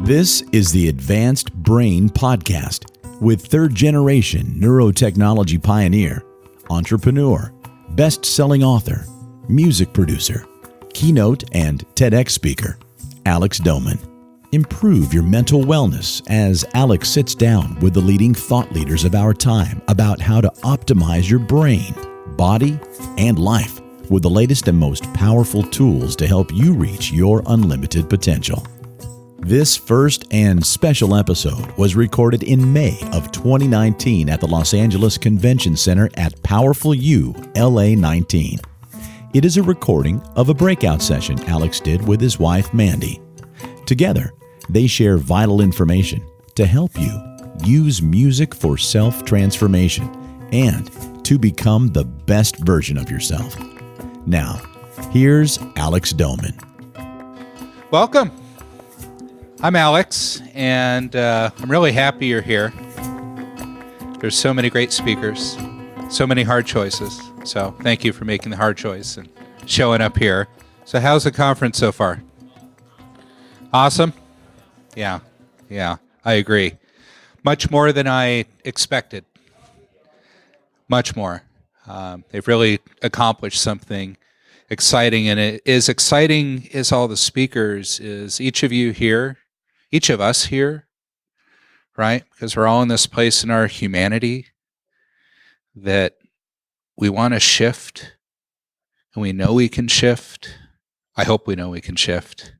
This is the Advanced Brain Podcast with third-generation neurotechnology pioneer, entrepreneur, best-selling author, music producer, keynote and TEDx speaker, Alex Doman. Improve your mental wellness as Alex sits down with the leading thought leaders of our time about how to optimize your brain, body, and life with the latest and most powerful tools to help you reach your unlimited potential. This first and special episode was recorded in May of 2019 at the Los Angeles Convention Center at Powerful U, LA 19. It is a recording of a breakout session Alex did with his wife, Mandy. Together, they share vital information to help you use music for self-transformation and to become the best version of yourself. Now, here's Alex Doman. Welcome. I'm Alex, and I'm really happy you're here. There's so many great speakers, so many hard choices. So thank you for making the hard choice and showing up here. So how's the conference so far? Awesome? Yeah, I agree. Much more than I expected. Much more. They've really accomplished something exciting, and it is exciting as all the speakers is each of you here, each of us here, right? Because we're all in this place in our humanity that we want to shift, and we know we can shift. I hope we know we can shift.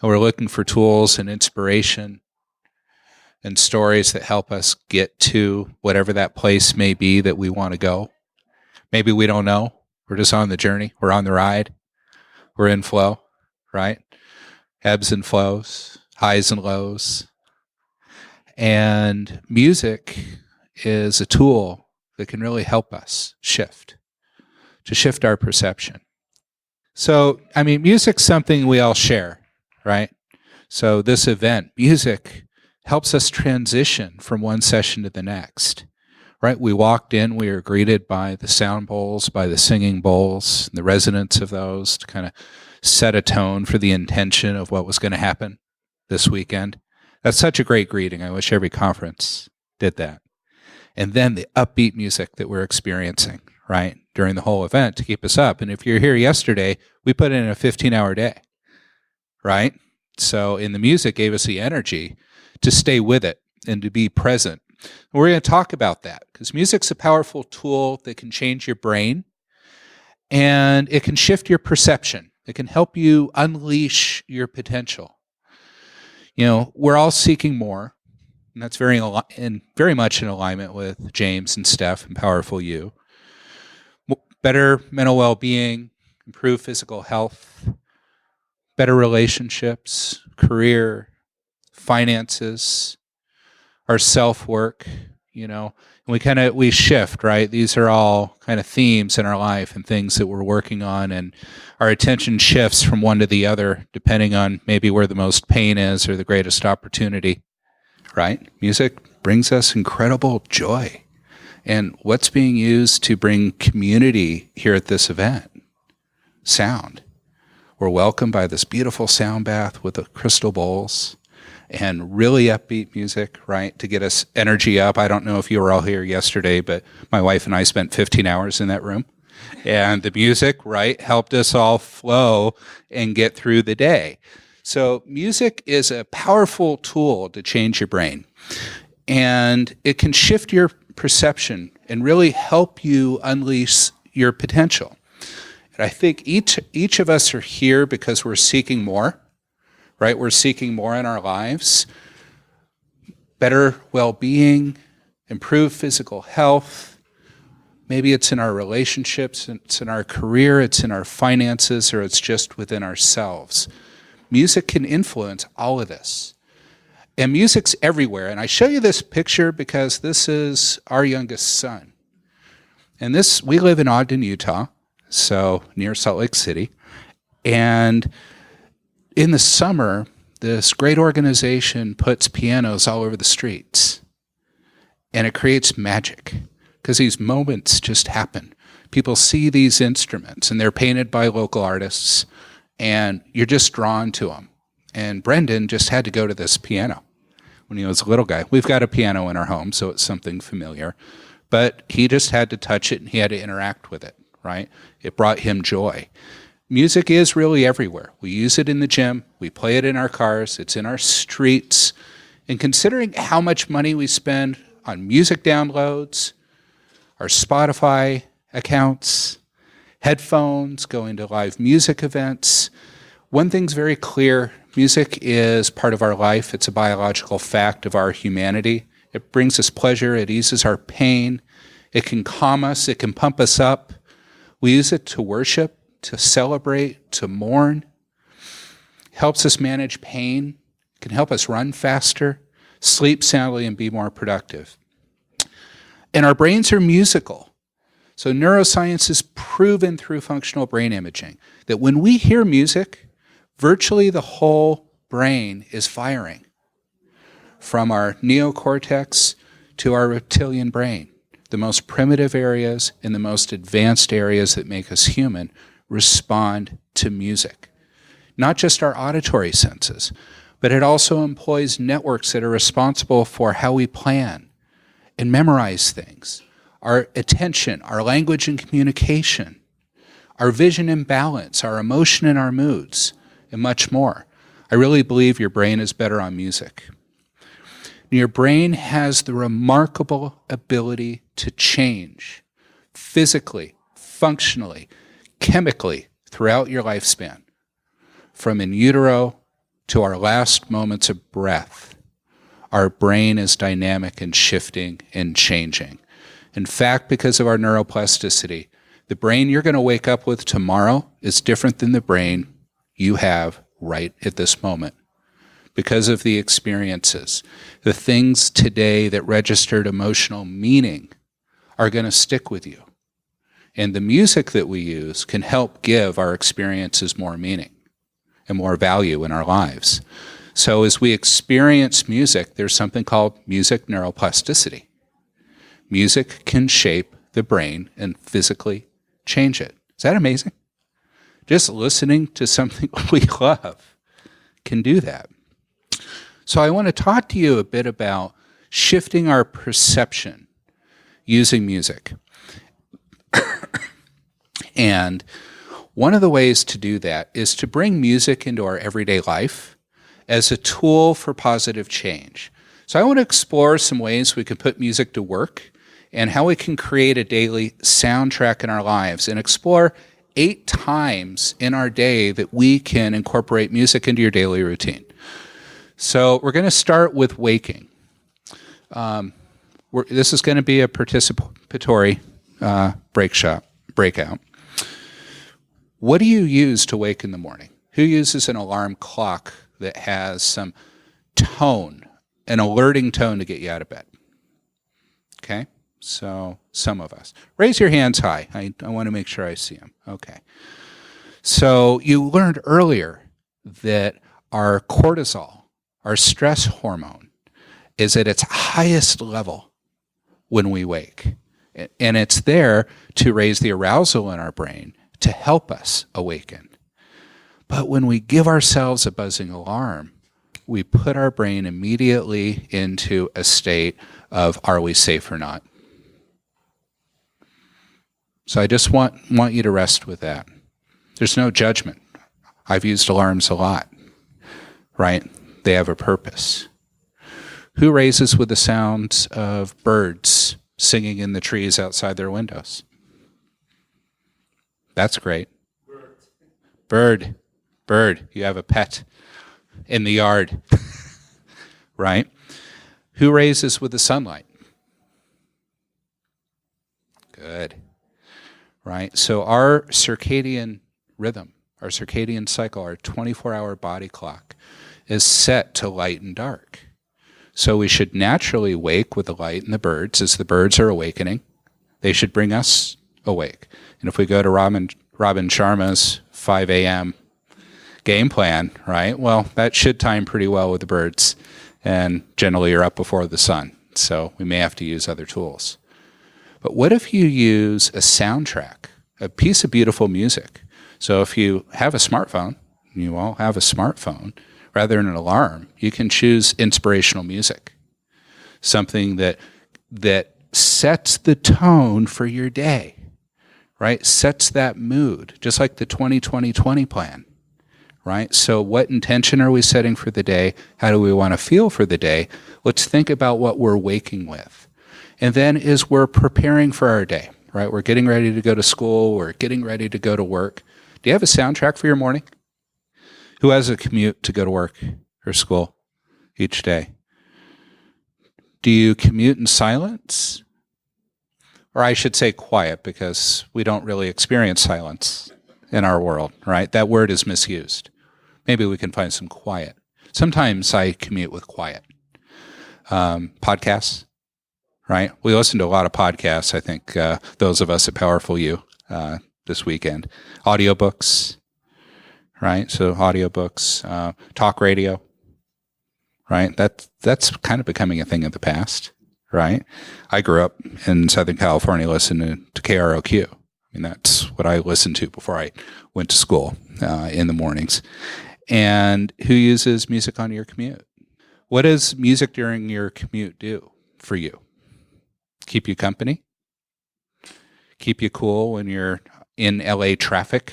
And we're looking for tools and inspiration and stories that help us get to whatever that place may be that we want to go. Maybe we don't know. We're just on the journey. We're on the ride. We're in flow, right? Ebbs and flows, highs and lows. And music is a tool that can really help us to shift our perception. So, music's something we all share, right? So this event, music helps us transition from one session to the next. Right, we walked in, we were greeted by the sound bowls, by the singing bowls, the resonance of those to kind of set a tone for the intention of what was going to happen this weekend. That's such a great greeting. I wish every conference did that. And then the upbeat music that we're experiencing, right, during the whole event to keep us up. And if you're here yesterday, we put in a 15-hour day, right? So in the music gave us the energy to stay with it and to be present. We're going to talk about that because music's a powerful tool that can change your brain and it can shift your perception. It can help you unleash your potential. You know, we're all seeking more, and that's very much in alignment with James and Steph and Powerful You. Better mental well-being, improved physical health, better relationships, career, finances, our self-work, and we shift, right? These are all kind of themes in our life and things that we're working on, and our attention shifts from one to the other, depending on maybe where the most pain is or the greatest opportunity, right? Music brings us incredible joy. And what's being used to bring community here at this event? Sound. We're welcomed by this beautiful sound bath with the crystal bowls and really upbeat music, right, to get us energy up. I don't know if you were all here yesterday, but my wife and I spent 15 hours in that room. And the music, right, helped us all flow and get through the day. So music is a powerful tool to change your brain. And it can shift your perception and really help you unleash your potential. And I think each of us are here because we're seeking more. Right, we're seeking more in our lives, better well-being, improved physical health. Maybe it's in our relationships, it's in our career, it's in our finances, or it's just within ourselves. Music can influence all of this. And music's everywhere. And I show you this picture because this is our youngest son. And we live in Ogden, Utah, so near Salt Lake City. And in the summer, this great organization puts pianos all over the streets, and it creates magic because these moments just happen. People see these instruments, and they're painted by local artists, and you're just drawn to them. And Brendan just had to go to this piano when he was a little guy. We've got a piano in our home, so it's something familiar. But he just had to touch it and he had to interact with it, right? It brought him joy. Music is really everywhere. We use it in the gym. We play it in our cars. It's in our streets. And considering how much money we spend on music downloads, our Spotify accounts, headphones, going to live music events, one thing's very clear. Music is part of our life. It's a biological fact of our humanity. It brings us pleasure. It eases our pain. It can calm us. It can pump us up. We use it to worship, to celebrate, to mourn. Helps us manage pain. Can help us run faster, sleep soundly, and be more productive. And our brains are musical. So neuroscience has proven through functional brain imaging that when we hear music, virtually the whole brain is firing, from our neocortex to our reptilian brain. The most primitive areas and the most advanced areas that make us human respond to music. Not just our auditory senses, but it also employs networks that are responsible for how we plan and memorize things, our attention, our language and communication, our vision and balance, our emotion and our moods, and much more. I really believe your brain is better on music. Your brain has the remarkable ability to change physically, functionally, chemically throughout your lifespan, from in utero to our last moments of breath. Our brain is dynamic and shifting and changing. In fact, because of our neuroplasticity, the brain you're going to wake up with tomorrow is different than the brain you have right at this moment. Because of the experiences, the things today that registered emotional meaning are going to stick with you. And the music that we use can help give our experiences more meaning and more value in our lives. So as we experience music, there's something called music neuroplasticity. Music can shape the brain and physically change it. Is that amazing? Just listening to something we love can do that. So I want to talk to you a bit about shifting our perception using music. And one of the ways to do that is to bring music into our everyday life as a tool for positive change. So I want to explore some ways we can put music to work and how we can create a daily soundtrack in our lives, and explore 8 times in our day that we can incorporate music into your daily routine. So we're going to start with waking. This is going to be a participatory breakout. What do you use to wake in the morning? Who uses an alarm clock that has some tone, an alerting tone to get you out of bed? Okay, so some of us. Raise your hands high. I want to make sure I see them. Okay. So you learned earlier that our cortisol, our stress hormone, is at its highest level when we wake. And it's there to raise the arousal in our brain to help us awaken. But when we give ourselves a buzzing alarm, we put our brain immediately into a state of, are we safe or not? So I just want you to rest with that. There's no judgment. I've used alarms a lot, right? They have a purpose. Who raises with the sounds of birds singing in the trees outside their windows? That's great. Bird. You have a pet in the yard, right? Who raises with the sunlight? Good, right? So our circadian rhythm, our circadian cycle, our 24-hour body clock is set to light and dark. So we should naturally wake with the light and the birds. As the birds are awakening, they should bring us awake. And if we go to Robin Sharma's 5 a.m. game plan, right, well, that should time pretty well with the birds. And generally you're up before the sun. So we may have to use other tools. But what if you use a soundtrack, a piece of beautiful music? So if you have a smartphone, you all have a smartphone, rather than an alarm. You can choose inspirational music, something that sets the tone for your day, right? Sets that mood, just like the 20-20-20 plan, right? So what intention are we setting for the day? How do we want to feel for the day? Let's think about what we're waking with. And then as we're preparing for our day, right? We're getting ready to go to school. We're getting ready to go to work. Do you have a soundtrack for your morning? Who has a commute to go to work or school each day? Do you commute in silence? Or I should say quiet, because we don't really experience silence in our world, right? That word is misused. Maybe we can find some quiet. Sometimes I commute with quiet. Podcasts, right? We listen to a lot of podcasts, I think, those of us at Powerful You this weekend. Audiobooks, right? So audiobooks, talk radio, right? That's kind of becoming a thing of the past, right? I grew up in Southern California listening to KROQ. I mean, that's what I listened to before I went to school in the mornings. And who uses music on your commute? What does music during your commute do for you? Keep you company? Keep you cool when you're in LA traffic,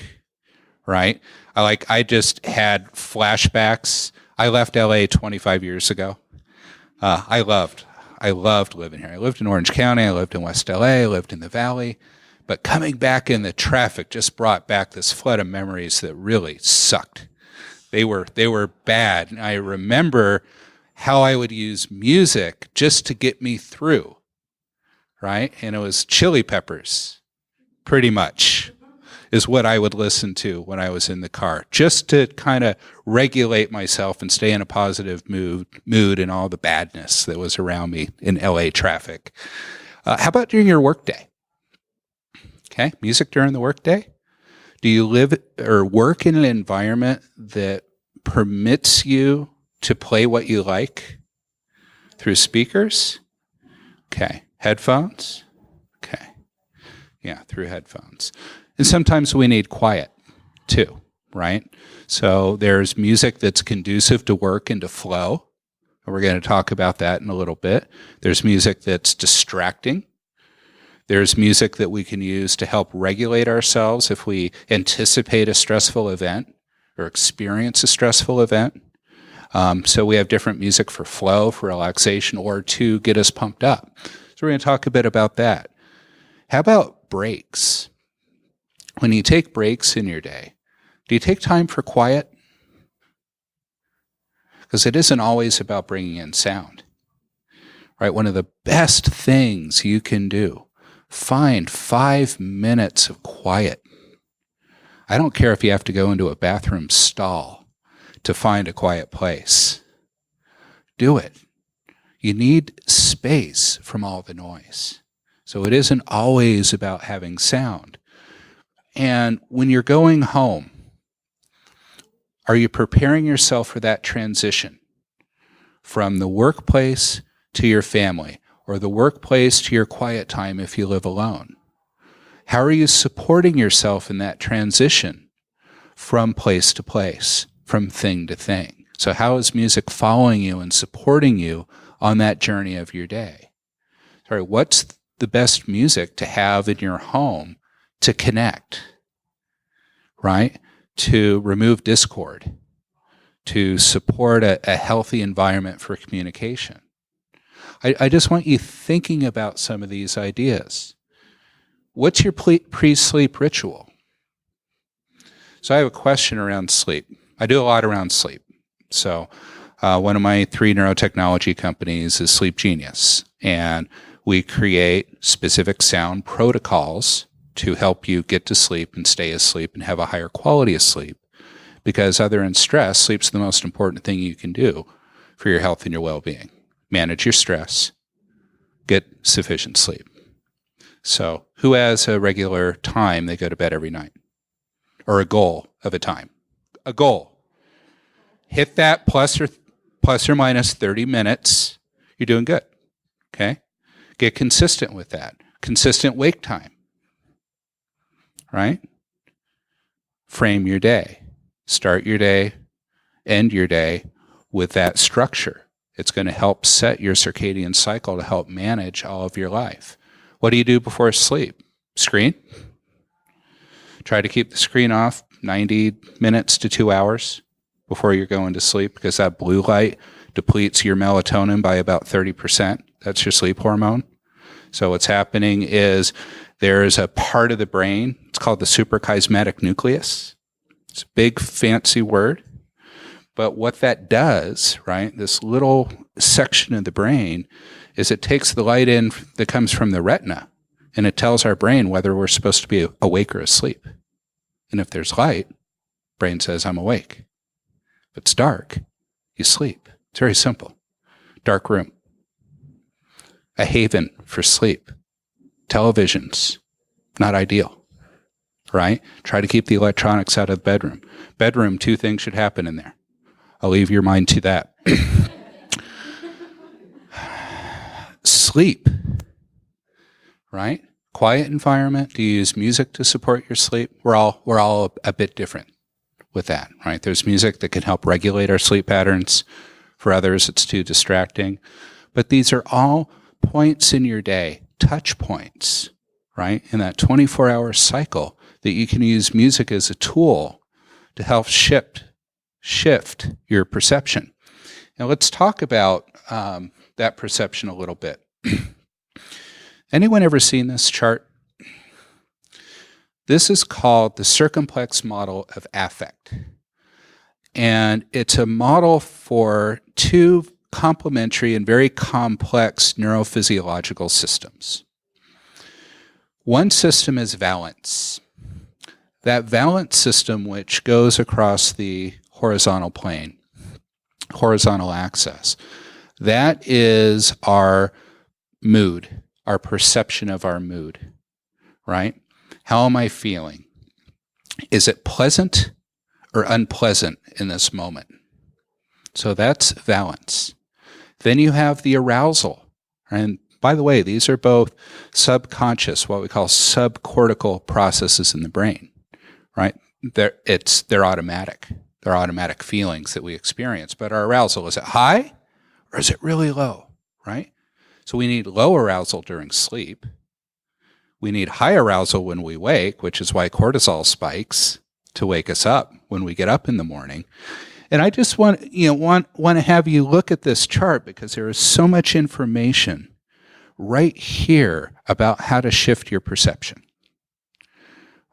right? I just had flashbacks. I left LA 25 years ago. I loved living here. I lived in Orange County. I lived in West LA. I lived in the Valley. But coming back in the traffic just brought back this flood of memories that really sucked. They were bad. And I remember how I would use music just to get me through, right? And it was Chili Peppers, pretty much, is what I would listen to when I was in the car, just to kind of regulate myself and stay in a positive mood and all the badness that was around me in LA traffic. How about during your workday? Okay, music during the workday. Do you live or work in an environment that permits you to play what you like through speakers? Okay, headphones? Okay, yeah, through headphones. And sometimes we need quiet too, right? So there's music that's conducive to work and to flow. And we're going to talk about that in a little bit. There's music that's distracting. There's music that we can use to help regulate ourselves if we anticipate a stressful event or experience a stressful event. So we have different music for flow, for relaxation, or to get us pumped up. So we're going to talk a bit about that. How about breaks? When you take breaks in your day, do you take time for quiet? Because it isn't always about bringing in sound, right? One of the best things you can do, find 5 minutes of quiet. I don't care if you have to go into a bathroom stall to find a quiet place. Do it. You need space from all the noise. So it isn't always about having sound. And when you're going home, are you preparing yourself for that transition from the workplace to your family, or the workplace to your quiet time if you live alone? How are you supporting yourself in that transition from place to place, from thing to thing? So how is music following you and supporting you on that journey of your day? Sorry, what's the best music to have in your home to connect, right? To remove discord, to support a healthy environment for communication. I just want you thinking about some of these ideas. What's your pre-sleep ritual? So I have a question around sleep. I do a lot around sleep. So one of my 3 neurotechnology companies is Sleep Genius, and we create specific sound protocols to help you get to sleep and stay asleep and have a higher quality of sleep. Because other than stress, sleep's the most important thing you can do for your health and your well-being. Manage your stress, get sufficient sleep. So who has a regular time they go to bed every night? Or a goal of a time? A goal. Hit that plus or minus 30 minutes. You're doing good. Okay? Get consistent with that. Consistent wake time. Right? Frame your day. Start your day end your day with that structure. It's going to help set your circadian cycle to help manage all of your life. What do you do before sleep? Screen? Try to keep the screen off 90 minutes to 2 hours before you're going to sleep, because that blue light depletes your melatonin by about 30%. That's your sleep hormone. So what's happening is there's a part of the brain, it's called the suprachiasmatic nucleus. It's a big fancy word. But what that does, right, this little section of the brain, is it takes the light in that comes from the retina, and it tells our brain whether we're supposed to be awake or asleep. And if there's light, brain says, I'm awake. If it's dark, you sleep. It's very simple. Dark room. A haven for sleep. Televisions, not ideal, right? Try to keep the electronics out of the bedroom. Bedroom, 2 things should happen in there. I'll leave your mind to that. Sleep, right? Quiet environment. Do you use music to support your sleep? We're all a bit different with that, right? There's music that can help regulate our sleep patterns. For others, it's too distracting. But these are all points in your day, touch points, right? In that 24-hour cycle that you can use music as a tool to help shift your perception. Now let's talk about that perception a little bit. Anyone ever seen this chart? This is called the circumplex model of affect. And it's a model for 2 complementary and very complex neurophysiological systems. One system is valence. That valence system, which goes across the horizontal plane, horizontal axis, that is our mood, our perception of our mood, right? How am I feeling? Is it pleasant or unpleasant in this moment? So that's valence. Then you have the arousal. And by the way, these are both subconscious, what we call subcortical processes in the brain, right? They're automatic. They're automatic feelings that we experience. But our arousal, is it high or is it really low, right? So we need low arousal during sleep. We need high arousal when we wake, which is why cortisol spikes to wake us up when we get up in the morning. And I just want to have you look at this chart, because there is so much information right here about how to shift your perception,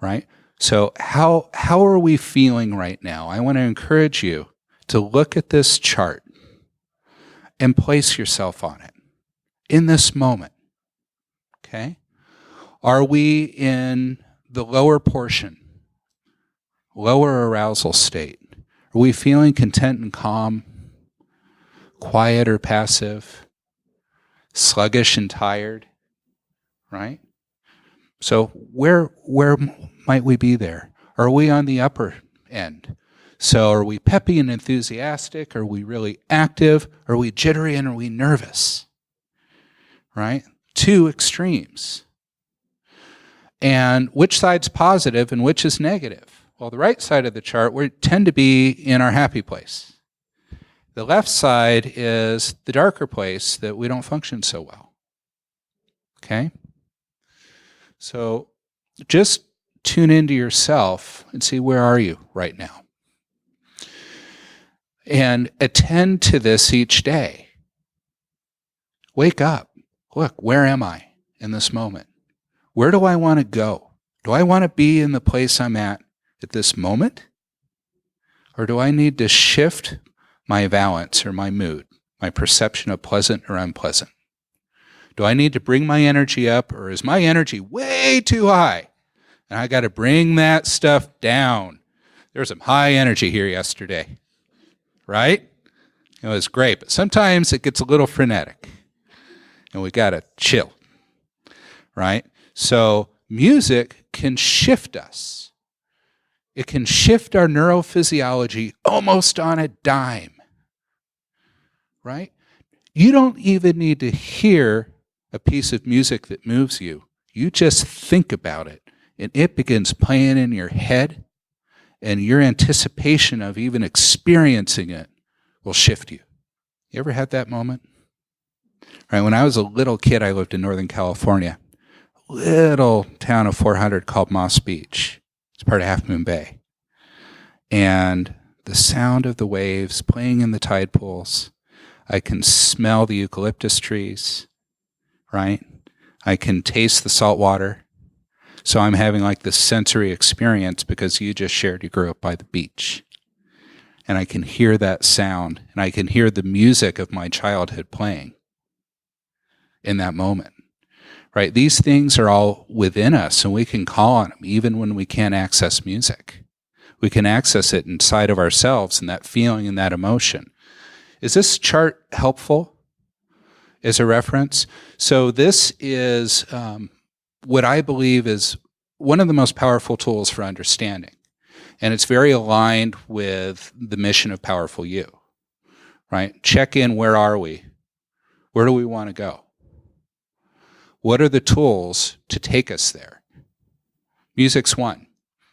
right? So how are we feeling right now? I want to encourage you to look at this chart and place yourself on it in this moment, okay? Are we in the lower portion, lower arousal state? Are we feeling content and calm, quiet or passive, sluggish and tired, right? So where might we be there? Are we on the upper end? So are we peppy and enthusiastic? Are we really active? Are we jittery and are we nervous? Right? 2 extremes. And which side's positive and which is negative? Well, the right side of the chart, we tend to be in our happy place. The left side is the darker place that we don't function so well. Okay? So just tune into yourself and see, where are you right now? And attend to this each day. Wake up. Look, where am I in this moment? Where do I want to go? Do I want to be in the place I'm at this moment? Or do I need to shift my valence or my mood, my perception of pleasant or unpleasant? Do I need to bring my energy up, or is my energy way too high? And I got to bring that stuff down. There was some high energy here yesterday, right? It was great, but sometimes it gets a little frenetic, and we got to chill, right? So music can shift us. It can shift our neurophysiology almost on a dime, right? You don't even need to hear a piece of music that moves you. You just think about it, and it begins playing in your head, and your anticipation of even experiencing it will shift you. You ever had that moment? Right, when I was a little kid, I lived in Northern California, a little town of 400 called Moss Beach. It's part of Half Moon Bay. And the sound of the waves playing in the tide pools, I can smell the eucalyptus trees, right? I can taste the salt water. So I'm having like this sensory experience because you just shared you grew up by the beach. And I can hear that sound, and I can hear the music of my childhood playing in that moment, right? These things are all within us, and we can call on them even when we can't access music. We can access it inside of ourselves and that feeling and that emotion. Is this chart helpful as a reference? So this is what I believe is one of the most powerful tools for understanding. And it's very aligned with the mission of Powerful You, right? Check in, where are we? Where do we want to go? What are the tools to take us there? Music's one.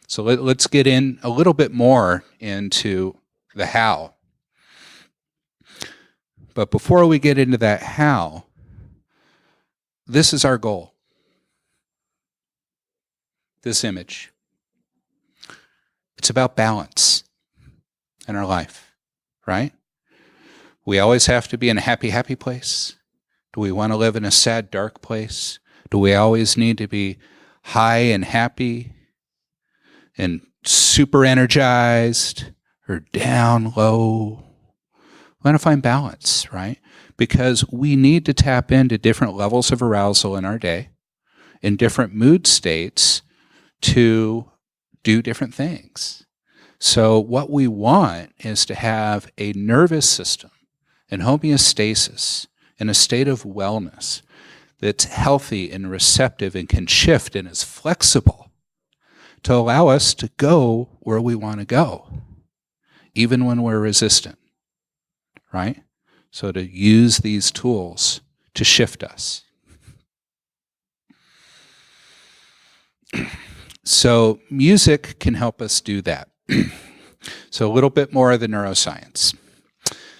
So let's get in a little bit more into the how. But before we get into that how, this is our goal. This image. It's about balance in our life, right? We always have to be in a happy, happy place. Do we want to live in a sad, dark place? Do we always need to be high and happy and super energized or down low? We want to find balance, right? Because we need to tap into different levels of arousal in our day, in different mood states to do different things. So what we want is to have a nervous system in homeostasis, in a state of wellness that's healthy and receptive and can shift and is flexible to allow us to go where we want to go, even when we're resistant, right? So to use these tools to shift us. So music can help us do that. So a little bit more of the neuroscience.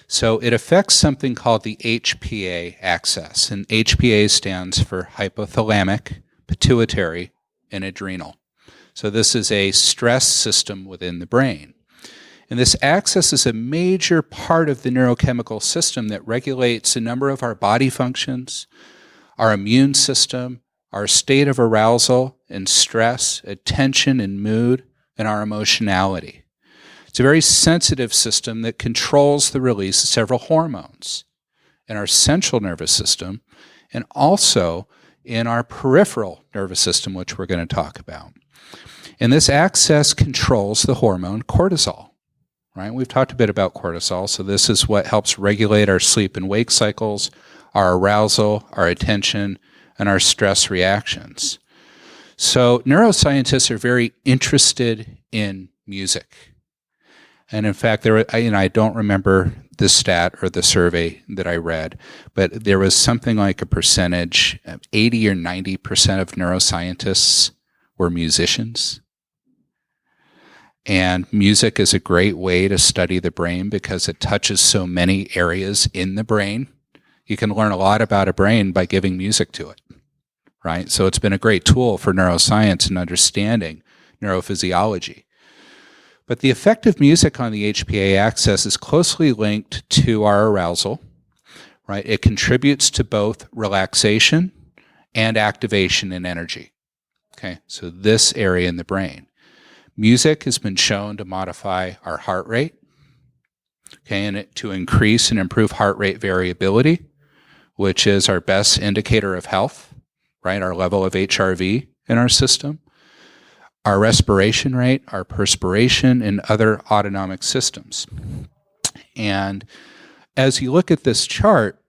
So it affects something called the HPA axis, and HPA stands for hypothalamic, pituitary, and adrenal. So this is a stress system within the brain. And this axis is a major part of the neurochemical system that regulates a number of our body functions, our immune system, our state of arousal and stress, attention and mood, and our emotionality. It's a very sensitive system that controls the release of several hormones in our central nervous system and also in our peripheral nervous system, which we're going to talk about. And this axis controls the hormone cortisol, right? We've talked a bit about cortisol, so this is what helps regulate our sleep and wake cycles, our arousal, our attention, and our stress reactions. So neuroscientists are very interested in music. And in fact, I don't remember the stat or the survey that I read, but there was something like a percentage, 80 or 90% of neuroscientists were musicians. And music is a great way to study the brain because it touches so many areas in the brain. You can learn a lot about a brain by giving music to it, right? So it's been a great tool for neuroscience and understanding neurophysiology. But the effect of music on the HPA axis is closely linked to our arousal, right? It contributes to both relaxation and activation and energy. Okay, so this area in the brain. Music has been shown to modify our heart rate, okay, and to increase and improve heart rate variability, which is our best indicator of health, right? Our level of HRV in our system, our respiration rate, our perspiration, and other autonomic systems. And as you look at this chart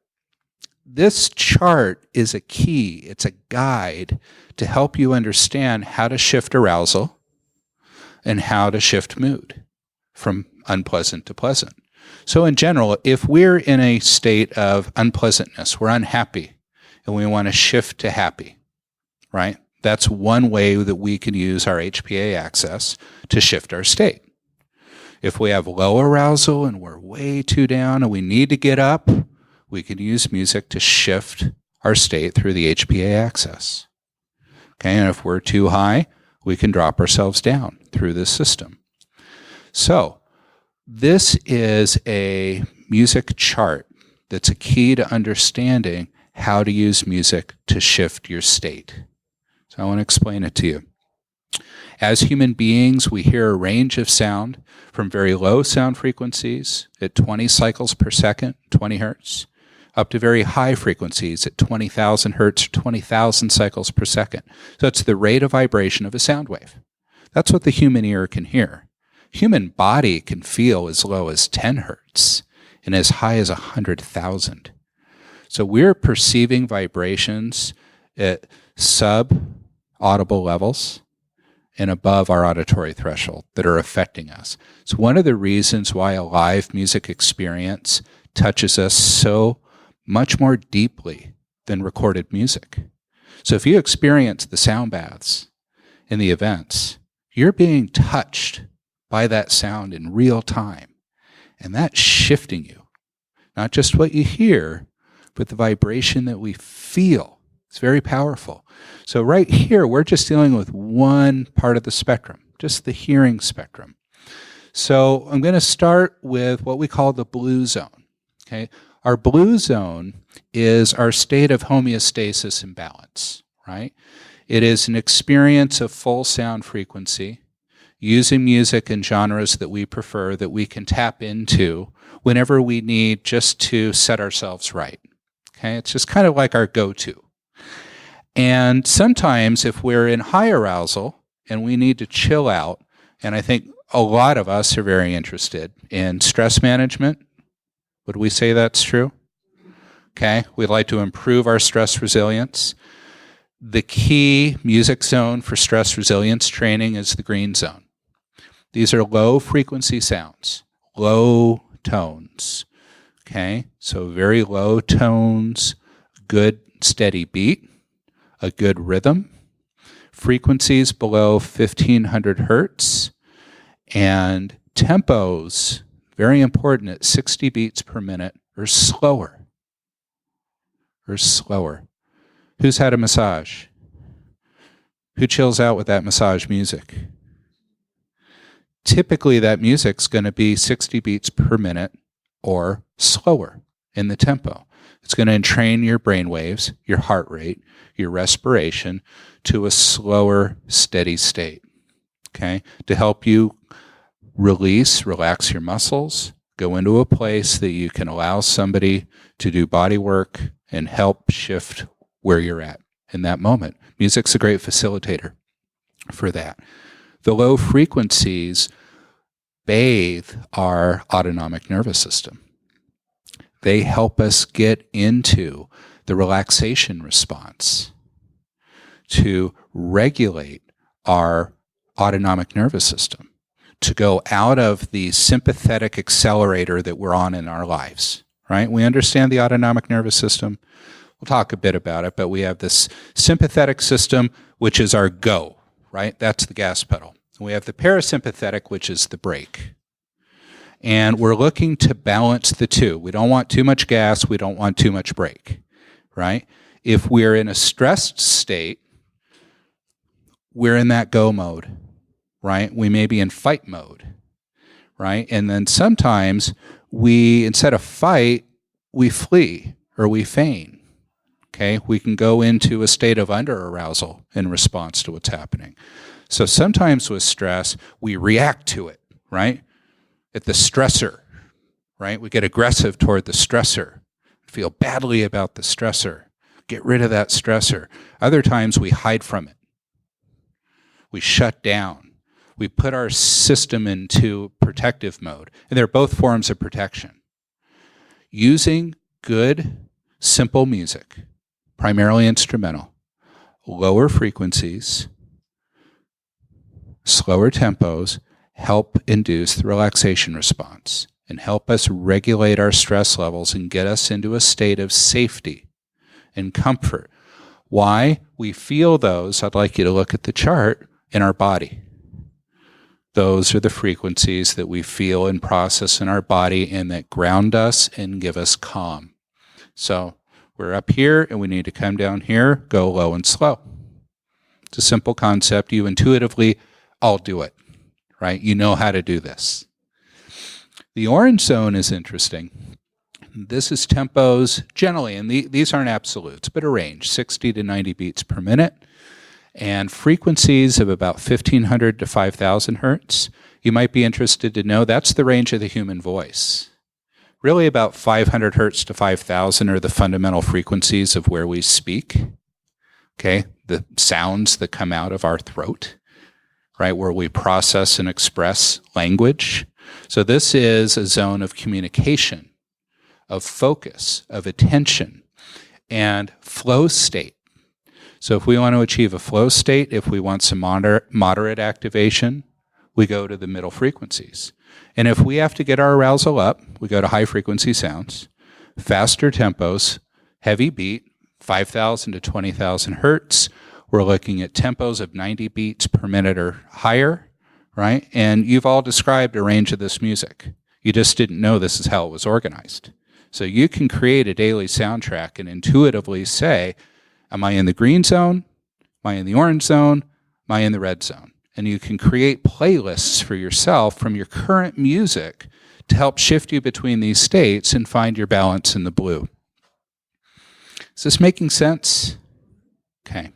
is a key, it's a guide to help you understand how to shift arousal and how to shift mood from unpleasant to pleasant. So in general, if we're in a state of unpleasantness, we're unhappy, and we want to shift to happy, right? That's one way that we can use our HPA axis to shift our state. If we have low arousal and we're way too down and we need to get up, we can use music to shift our state through the HPA axis. Okay, and if we're too high, we can drop ourselves down through this system. So, this is a music chart that's a key to understanding how to use music to shift your state. So I want to explain it to you. As human beings, we hear a range of sound from very low sound frequencies at 20 cycles per second, 20 hertz, up to very high frequencies at 20,000 hertz, 20,000 cycles per second. So it's the rate of vibration of a sound wave. That's what the human ear can hear. Human body can feel as low as 10 hertz and as high as 100,000. So we're perceiving vibrations at sub-audible levels and above our auditory threshold that are affecting us. It's one of the reasons why a live music experience touches us so much more deeply than recorded music. So if you experience the sound baths in the events, you're being touched by that sound in real time. And that's shifting you. Not just what you hear, but the vibration that we feel. It's very powerful. So right here, we're just dealing with one part of the spectrum, just the hearing spectrum. So I'm going to start with what we call the blue zone. Okay, our blue zone is our state of homeostasis and balance, right? It is an experience of full sound frequency, using music and genres that we prefer, that we can tap into whenever we need just to set ourselves right. Okay, it's just kind of like our go-to. And sometimes if we're in high arousal and we need to chill out, and I think a lot of us are very interested in stress management. Would we say that's true? Okay, we'd like to improve our stress resilience. The key music zone for stress resilience training is the green zone. These are low frequency sounds, low tones. Okay, so very low tones, good steady beat, a good rhythm, frequencies below 1500 hertz, and tempos, very important, at 60 beats per minute or slower. Who's had a massage? Who chills out with that massage music? Typically, that music's going to be 60 beats per minute or slower in the tempo. It's going to entrain your brain waves, your heart rate, your respiration to a slower, steady state, okay? To help you relax your muscles, go into a place that you can allow somebody to do body work and help shift where you're at in that moment. Music's a great facilitator for that. The low frequencies bathe our autonomic nervous system. They help us get into the relaxation response to regulate our autonomic nervous system, to go out of the sympathetic accelerator that we're on in our lives, right? We understand the autonomic nervous system. We'll talk a bit about it, but we have this sympathetic system, which is our go, right? That's the gas pedal. We have the parasympathetic, which is the brake. And we're looking to balance the two. We don't want too much gas. We don't want too much brake, right? If we're in a stressed state, we're in that go mode, right? We may be in fight mode, right? And then sometimes we, instead of fight, we flee or we feign, okay? We can go into a state of under-arousal in response to what's happening. So sometimes with stress, we react to it, right? At the stressor, right? We get aggressive toward the stressor, feel badly about the stressor, get rid of that stressor. Other times we hide from it. We shut down. We put our system into protective mode. And they're both forms of protection. Using good, simple music, primarily instrumental, lower frequencies, slower tempos, help induce the relaxation response and help us regulate our stress levels and get us into a state of safety and comfort. Why? We feel those, I'd like you to look at the chart, in our body. those are the frequencies that we feel and process in our body and that ground us and give us calm. So we're up here and we need to come down here, go low and slow. It's a simple concept. You intuitively, I'll do it, right? You know how to do this. The orange zone is interesting. This is tempos generally, and these aren't absolutes, but a range, 60 to 90 beats per minute, and frequencies of about 1,500 to 5,000 hertz. You might be interested to know that's the range of the human voice. Really about 500 hertz to 5,000 are the fundamental frequencies of where we speak, okay? The sounds that come out of our throat, right, where we process and express language. So this is a zone of communication, of focus, of attention, and flow state. So if we want to achieve a flow state, if we want some moderate activation, we go to the middle frequencies. And if we have to get our arousal up, we go to high frequency sounds, faster tempos, heavy beat, 5,000 to 20,000 hertz. We're looking at tempos of 90 beats per minute or higher, right? And you've all described a range of this music. You just didn't know this is how it was organized. So you can create a daily soundtrack and intuitively say, am I in the green zone? Am I in the orange zone? Am I in the red zone? And you can create playlists for yourself from your current music to help shift you between these states and find your balance in the blue. Is this making sense? Okay.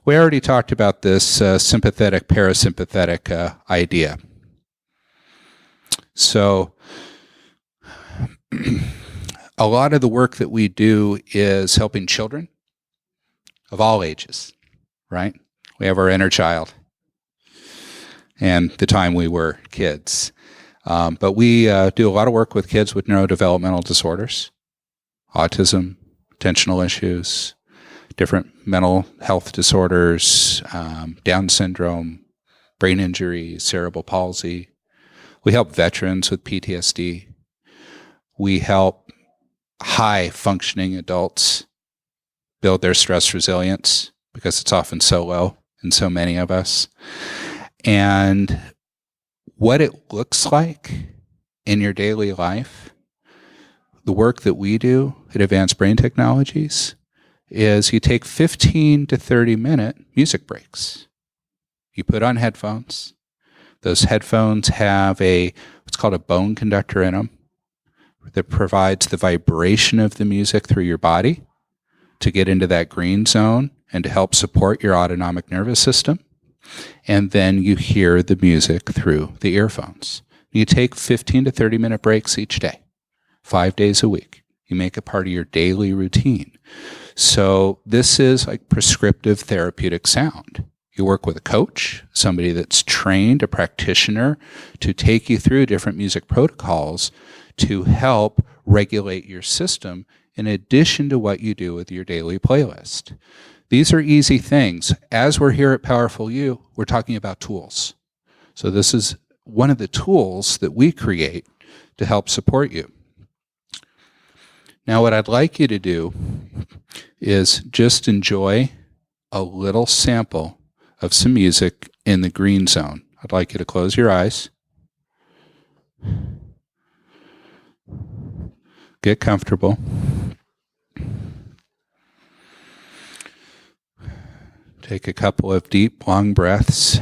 We already talked about this sympathetic, parasympathetic idea. So a lot of the work that we do is helping children of all ages, right? We have our inner child and the time we were kids. But we do a lot of work with kids with neurodevelopmental disorders, autism, attentional issues, different mental health disorders, Down syndrome, brain injury, cerebral palsy. We help veterans with PTSD. We help high-functioning adults build their stress resilience because it's often so low in so many of us. And what it looks like in your daily life, the work that we do at Advanced Brain Technologies is you take 15 to 30-minute music breaks. You put on headphones. Those headphones have what's called a bone conductor in them that provides the vibration of the music through your body to get into that green zone and to help support your autonomic nervous system. And then you hear the music through the earphones. You take 15 to 30-minute breaks each day, 5 days a week. You make it part of your daily routine. So this is like prescriptive therapeutic sound. You work with a coach, somebody that's trained, a practitioner, to take you through different music protocols to help regulate your system in addition to what you do with your daily playlist. These are easy things. As we're here at Powerful You, we're talking about tools. So this is one of the tools that we create to help support you. Now, what I'd like you to do is just enjoy a little sample of some music in the green zone. I'd like you to close your eyes. Get comfortable. Take a couple of deep, long breaths.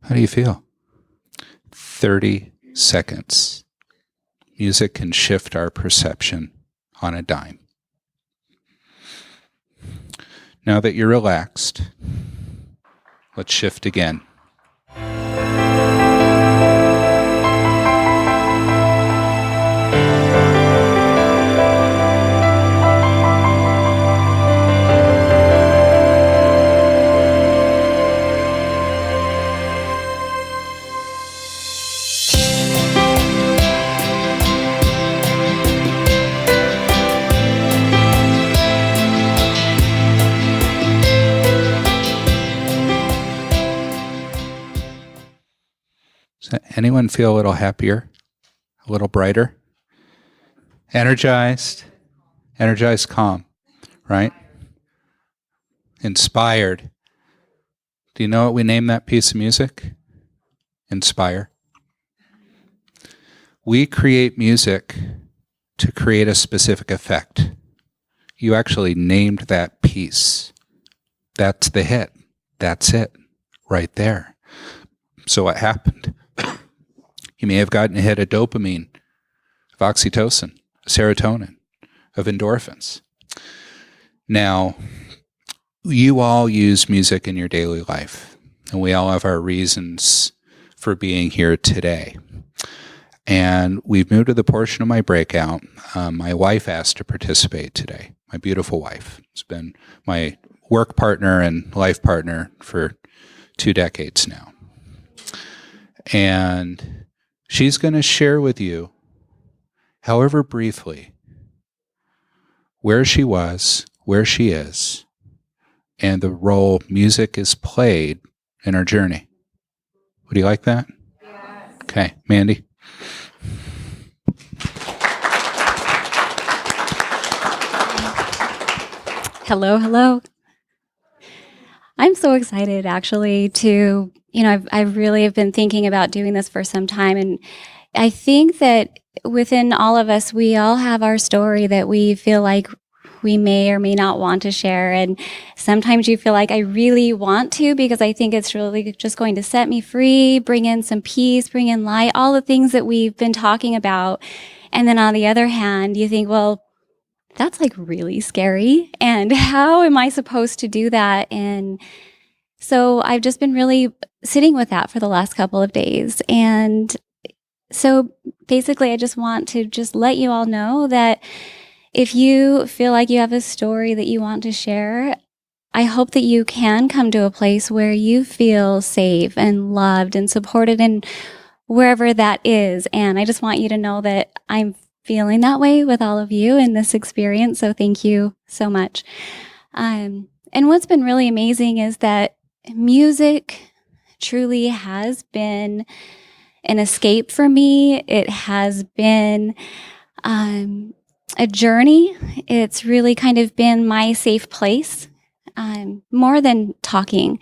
How do you feel? 30 seconds. Music can shift our perception on a dime. Now that you're relaxed, let's shift again. Anyone feel a little happier? A little brighter? Energized? Energized, calm, right? Inspired. Do you know what we name that piece of music? Inspire. We create music to create a specific effect. You actually named that piece. That's the hit. That's it. Right there. So what happened? You may have gotten a hit of dopamine, of oxytocin, serotonin, of endorphins. Now, you all use music in your daily life, and we all have our reasons for being here today. And we've moved to the portion of my breakout. My wife asked to participate today. My beautiful wife. It's been my work partner and life partner for 2 decades now. And she's going to share with you, however briefly, where she was, where she is, and the role music is played in our journey. Would you like that? Yes. Okay, Mandy. Hello. I'm so excited actually to, I really have been thinking about doing this for some time. And I think that within all of us, we all have our story that we feel like we may or may not want to share. And sometimes you feel like I really want to because I think it's really just going to set me free, bring in some peace, bring in light, all the things that we've been talking about. And then on the other hand, you think, well, that's like really scary. And how am I supposed to do that? And so I've just been really sitting with that for the last couple of days. And so basically, I just want to just let you all know that if you feel like you have a story that you want to share, I hope that you can come to a place where you feel safe and loved and supported and wherever that is. And I just want you to know that I'm feeling that way with all of you in this experience. So thank you so much. And what's been really amazing is that music truly has been an escape for me. It has been a journey. It's really kind of been my safe place, more than talking,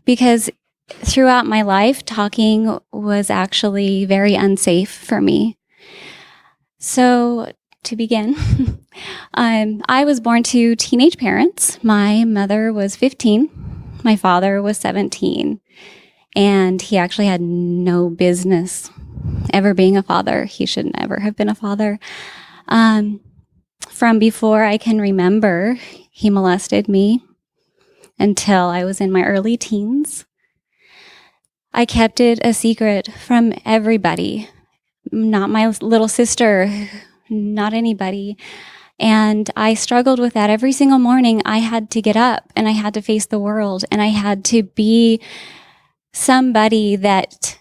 because throughout my life, talking was actually very unsafe for me. So to begin, I was born to teenage parents. My mother was 15. My father was 17. And he actually had no business ever being a father. He should never have been a father. From before I can remember, he molested me until I was in my early teens. I kept it a secret from everybody. Not my little sister, not anybody. And I struggled with that every single morning. I had to get up and I had to face the world and I had to be somebody that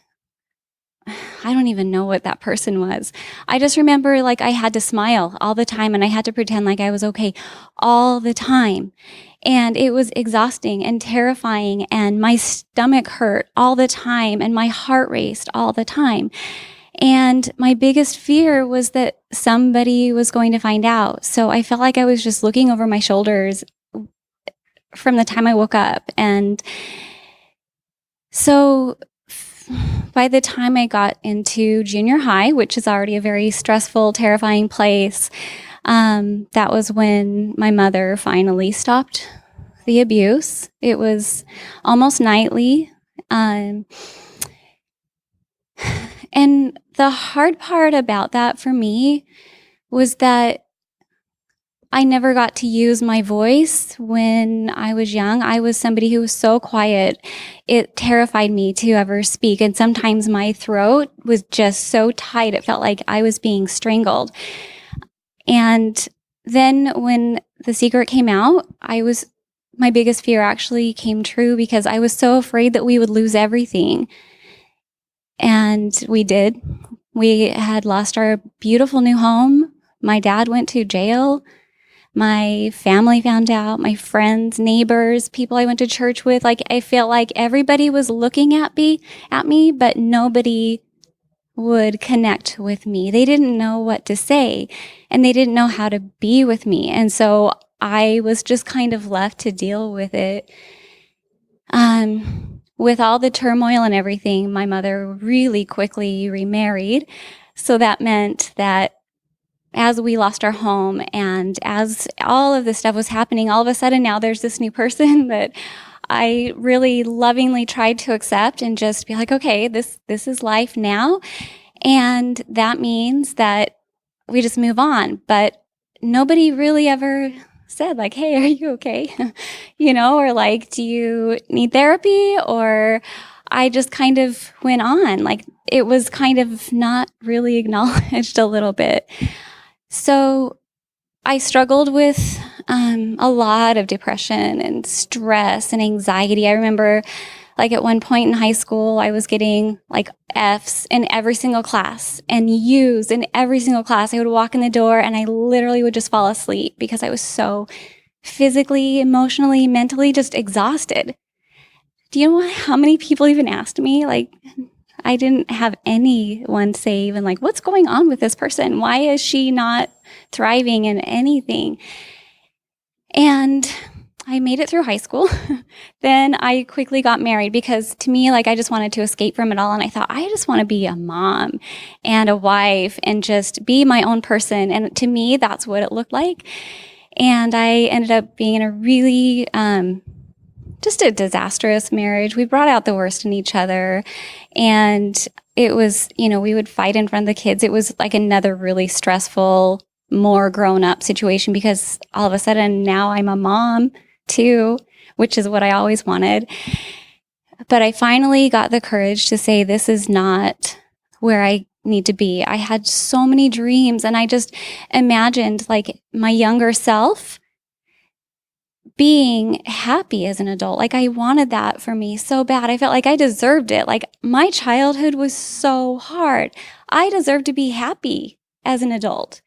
I don't even know what that person was. I just remember like I had to smile all the time and I had to pretend like I was okay all the time. And it was exhausting and terrifying and my stomach hurt all the time and my heart raced all the time. And my biggest fear was that somebody was going to find out. So I felt like I was just looking over my shoulders from the time I woke up. And so by the time I got into junior high, which is already a very stressful, terrifying place, that was when my mother finally stopped the abuse. It was almost nightly. And the hard part about that for me was that I never got to use my voice when I was young. I was somebody who was so quiet. It terrified me to ever speak. And sometimes my throat was just so tight. It felt like I was being strangled. And then when The Secret came out, my biggest fear actually came true because I was so afraid that we would lose everything. And we did. We had lost our beautiful new home. My dad went to jail. My family found out, my friends, neighbors, people I went to church with. Like I felt like everybody was looking at me, but nobody would connect with me. They didn't know what to say, and they didn't know how to be with me. And so I was just kind of left to deal with it. With all the turmoil and everything, my mother really quickly remarried. So that meant that as we lost our home and as all of this stuff was happening, all of a sudden now there's this new person that I really lovingly tried to accept and just be like, okay, this is life now. And that means that we just move on. But nobody really ever said like, hey, are you okay? Or like, do you need therapy? Or I just kind of went on. Like, it was kind of not really acknowledged a little bit. So I struggled with a lot of depression and stress and anxiety. I remember like at one point in high school, I was getting like F's in every single class and U's in every single class. I would walk in the door and I literally would just fall asleep because I was so physically, emotionally, mentally just exhausted. Do you know how many people even asked me? Like, I didn't have anyone say even like, what's going on with this person? Why is she not thriving in anything? And I made it through high school. Then I quickly got married because to me, like, I just wanted to escape from it all. And I thought, I just want to be a mom and a wife and just be my own person. And to me, that's what it looked like. And I ended up being in a really, just a disastrous marriage. We brought out the worst in each other. And it was, we would fight in front of the kids. It was like another really stressful, more grown up situation because all of a sudden now I'm a mom too, which is what I always wanted. But I finally got the courage to say, this is not where I need to be. I had so many dreams and I just imagined like my younger self being happy as an adult. Like I wanted that for me so bad. I felt like I deserved it. Like my childhood was so hard. I deserved to be happy as an adult.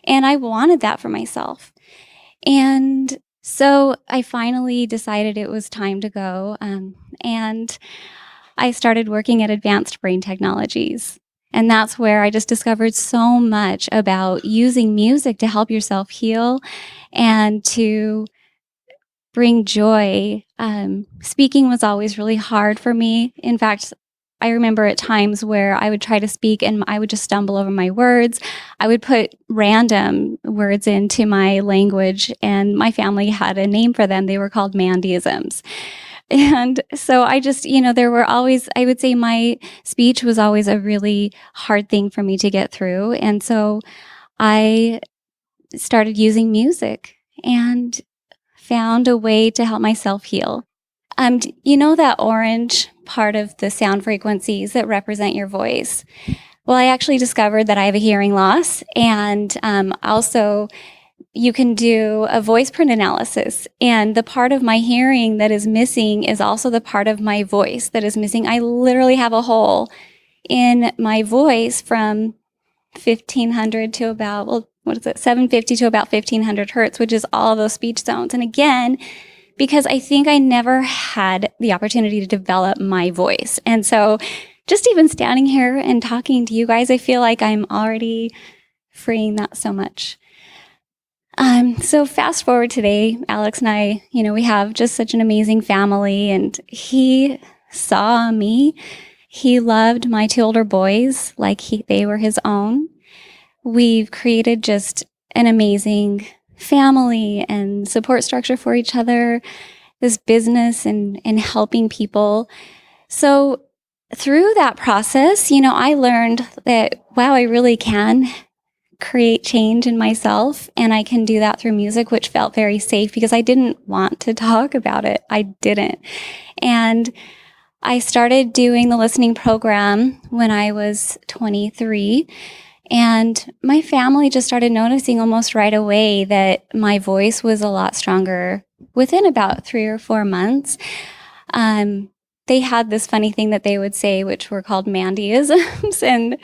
And I wanted that for myself. And so I finally decided it was time to go. And I started working at Advanced Brain Technologies. And that's where I just discovered so much about using music to help yourself heal and to bring joy. Speaking was always really hard for me. In fact, I remember at times where I would try to speak and I would just stumble over my words. I would put random words into my language, and my family had a name for them. They were called Mandyisms. And so I just, there were always, I would say my speech was always a really hard thing for me to get through. And so I started using music and found a way to help myself heal. That orange part of the sound frequencies that represent your voice? Well, I actually discovered that I have a hearing loss, and also you can do a voice print analysis, and the part of my hearing that is missing is also the part of my voice that is missing. I literally have a hole in my voice from 1500 to about, 750 to about 1500 hertz, which is all of those speech zones. And again, because I think I never had the opportunity to develop my voice. And so just even standing here and talking to you guys, I feel like I'm already freeing that so much. So fast forward today, Alex and I, we have just such an amazing family, and he saw me. He loved my 2 older boys like they were his own. We've created just an amazing family and support structure for each other, this business and helping people. So through that process, I learned that, wow, I really can create change in myself, and I can do that through music, which felt very safe because I didn't want to talk about it. I didn't. And I started doing the listening program when I was 23. And my family just started noticing almost right away that my voice was a lot stronger within about 3 or 4 months. They had this funny thing that they would say, which were called Mandyisms. And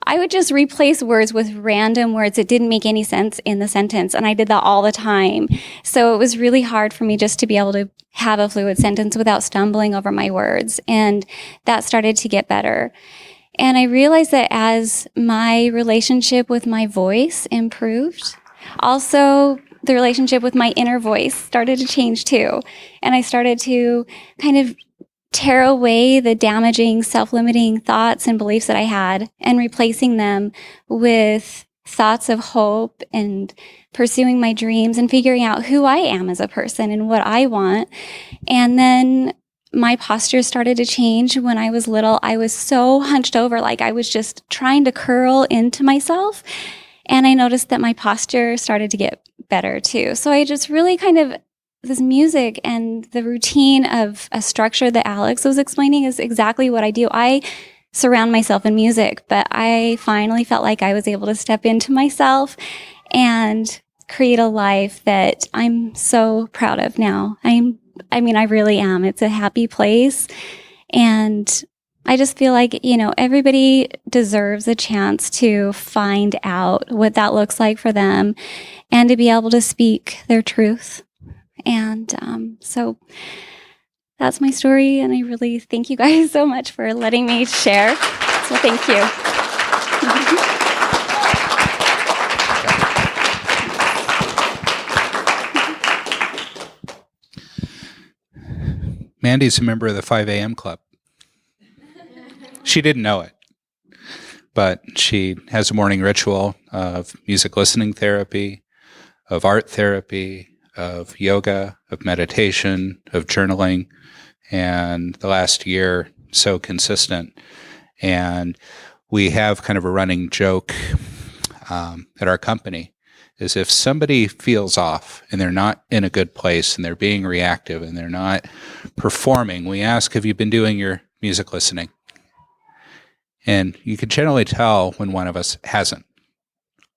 I would just replace words with random words that didn't make any sense in the sentence. And I did that all the time. So it was really hard for me just to be able to have a fluid sentence without stumbling over my words. And that started to get better. And I realized that as my relationship with my voice improved, also the relationship with my inner voice started to change too. And I started to kind of tear away the damaging, self-limiting thoughts and beliefs that I had and replacing them with thoughts of hope and pursuing my dreams and figuring out who I am as a person and what I want. And then my posture started to change. When I was little, I was so hunched over, like I was just trying to curl into myself. And I noticed that my posture started to get better too. So I just really kind of, this music and the routine of a structure that Alex was explaining is exactly what I do. I surround myself in music, but I finally felt like I was able to step into myself and create a life that I'm so proud of now. I really am. It's a happy place. And I just feel like, everybody deserves a chance to find out what that looks like for them and to be able to speak their truth. And so that's my story. And I really thank you guys so much for letting me share. So thank you. Mandy's a member of the 5 a.m. club. She didn't know it, but she has a morning ritual of music listening therapy, of art therapy, of yoga, of meditation, of journaling, and the last year, so consistent. And we have kind of a running joke at our company is if somebody feels off and they're not in a good place and they're being reactive and they're not performing, we ask, have you been doing your music listening? And you can generally tell when one of us hasn't,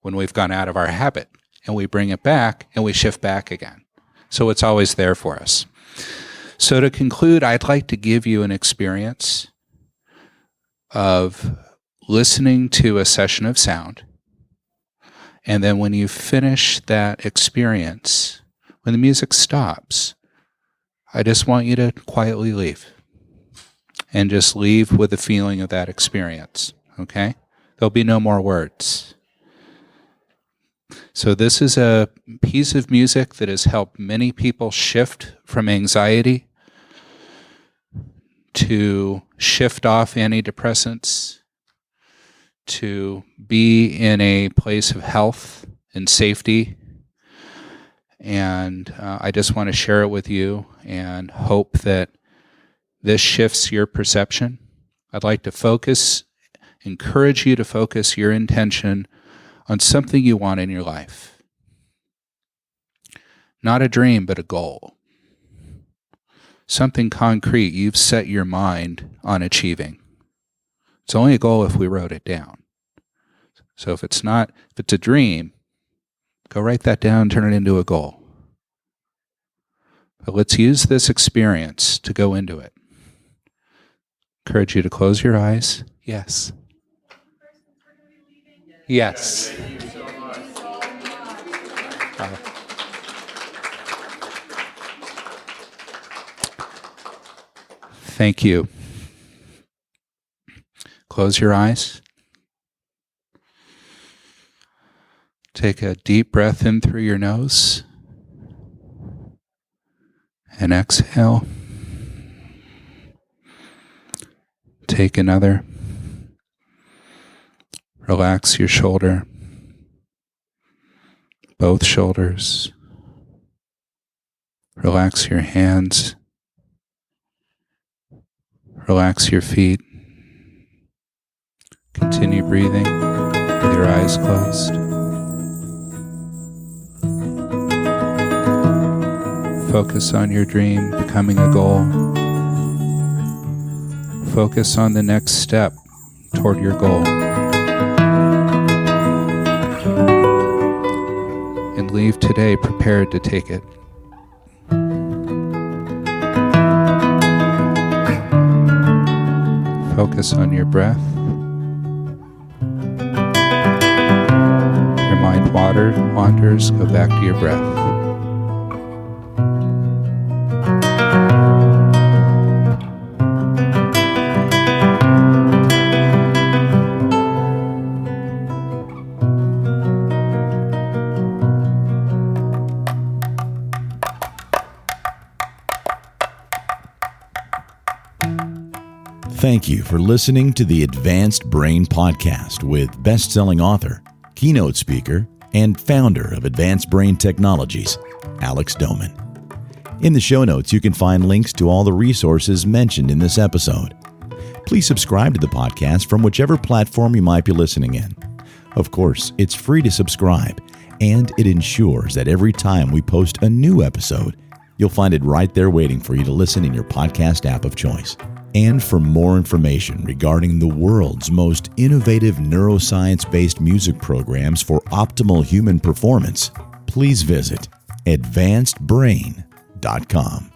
when we've gone out of our habit, and we bring it back and we shift back again. So it's always there for us. So to conclude, I'd like to give you an experience of listening to a session of sound. And then when you finish that experience, when the music stops, I just want you to quietly leave. And just leave with the feeling of that experience, okay? There'll be no more words. So this is a piece of music that has helped many people shift from anxiety to shift off antidepressants, to be in a place of health and safety. And I just want to share it with you and hope that this shifts your perception. I'd like to encourage you to focus your intention on something you want in your life. Not a dream, but a goal. Something concrete you've set your mind on achieving. It's only a goal if we wrote it down. So if it's a dream, go write that down, turn it into a goal. But let's use this experience to go into it. Encourage you to close your eyes. Yes. Yes. Thank you. Close your eyes. Take a deep breath in through your nose and exhale. Take another. Relax your shoulder, both shoulders. Relax your hands. Relax your feet. Continue breathing with your eyes closed. Focus on your dream becoming a goal. Focus on the next step toward your goal. And leave today prepared to take it. Focus on your breath. Your mind wanders, go back to your breath. Thank you for listening to the Advanced Brain Podcast with best-selling author, keynote speaker, and founder of Advanced Brain Technologies, Alex Doman. In the show notes, you can find links to all the resources mentioned in this episode. Please subscribe to the podcast from whichever platform you might be listening in. Of course, it's free to subscribe, and it ensures that every time we post a new episode, you'll find it right there waiting for you to listen in your podcast app of choice. And for more information regarding the world's most innovative neuroscience-based music programs for optimal human performance, please visit advancedbrain.com.